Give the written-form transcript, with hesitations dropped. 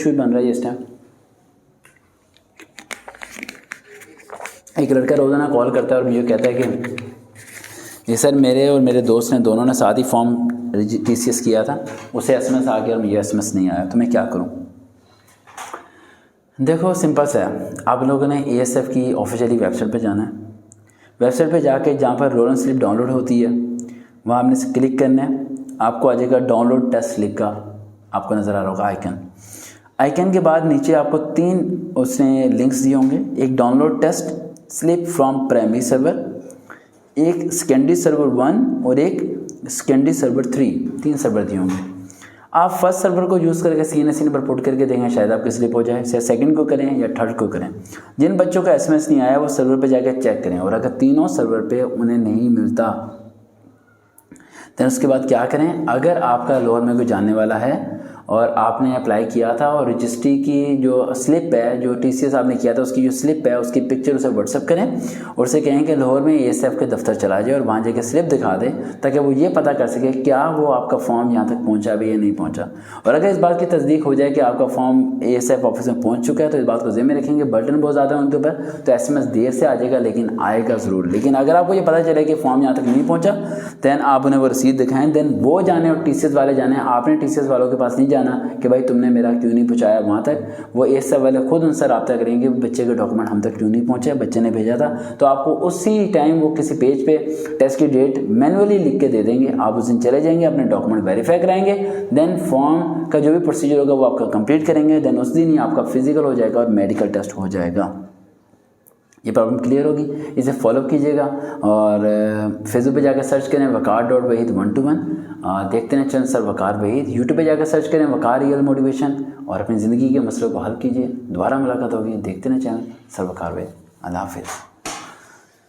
Issue बन रहा है इस टाइम। एक लड़का रोज़ाना कॉल करता है और मुझे कहता है कि ये सर मेरे और मेरे दोस्त ने दोनों ने साथ ही फॉर्म TCS किया था, उसे SMS आ गया और मुझे SMS नहीं आया, तो मैं क्या करूं? देखो सिंपल सा है, आप लोगों ने ASF की ऑफिशियली वेबसाइट पे जाना है। वेबसाइट पे जाके जहाँ पर रोल स्लिप डाउनलोड होती है वहाँ आपने क्लिक करना है। आपको आ जाएगा डाउनलोड टेस्ट स्लिप का, आपको नज़र आ रहा होगा आइकन के बाद नीचे आपको 3 उसने लिंक्स दिए होंगे, एक download test slip from primary server, एक सेकेंडरी सर्वर 1 और एक सेकेंडरी सर्वर 3, 3 सर्वर दिए होंगे। आप फर्स्ट सर्वर को यूज़ करके CNSC पर पुट करके देंगे, शायद आपकी स्लिप हो जाए। चाहे सेकंड को करें या थर्ड को करें। जिन बच्चों का SMS नहीं आया वो सर्वर पे जाकर चेक करें, और अगर तीनों सर्वर पे उन्हें नहीं मिलता तो उसके बाद क्या करें? अगर आपका लोअर में कोई जानने वाला है और आपने अप्लाई किया था और रजिस्ट्री की जो स्लिप है, जो TCS आपने किया था उसकी जो स्लिप है उसकी पिक्चर उसे व्हाट्सअप करें और उसे कहें कि लाहौर में ASF के दफ्तर चला जाए और वहाँ जाके स्लिप दिखा दे, ताकि वो ये पता कर सके क्या वो आपका फॉर्म यहाँ तक पहुँचा भी या नहीं पहुँचा। और अगर इस बात की तस्दीक हो जाए कि आपका फॉर्म ASF ऑफिस में पहुँच चुका है तो इस बात को ज़हन में रखेंगे। बटन बहुत ज़्यादा है उनके ऊपर, तो SMS देर से आ जाएगा लेकिन आएगा ज़रूर। लेकिन अगर आपको ये पता चले कि फॉर्म यहाँ तक नहीं पहुँचा, दैन आप उन्हें वो रसीद दिखाएँ, दैन वो जाने और TCS वाले जाने। आपने TCS वालों के पास नहीं जाना कि भाई तुमने मेरा क्यों नहीं पहुंचाया वहाँ तक। वो ASF वाले खुद उनसे रब्ता करेंगे बच्चे के डॉक्यूमेंट हम तक क्यों नहीं पहुँचे, बच्चे ने भेजा था। तो आपको उसी टाइम वो किसी पेज पे टेस्ट की डेट मैनुअली लिख के दे देंगे। आप उस दिन चले जाएंगे, अपने डॉक्यूमेंट वेरीफाई कराएंगे, देन फॉर्म का जो भी प्रोसीजर होगा वो आपका कंप्लीट करेंगे। देन उस दिन ही आपका फिजिकल हो जाएगा और मेडिकल टेस्ट हो जाएगा। ये प्रॉब्लम क्लियर होगी, इसे फॉलो कीजिएगा। और फेसबुक पे जाकर सर्च करें वकार.वहीद 121, देखते हैं चैनल सर वकार वहीद। यूट्यूब पे जाकर सर्च करें वकार रियल मोटिवेशन और अपनी ज़िंदगी के मसलों को हल कीजिए। दोबारा मुलाकात होगी, देखते हैं चैनल सर वकार वहीद। अल्लाह हाफिज़।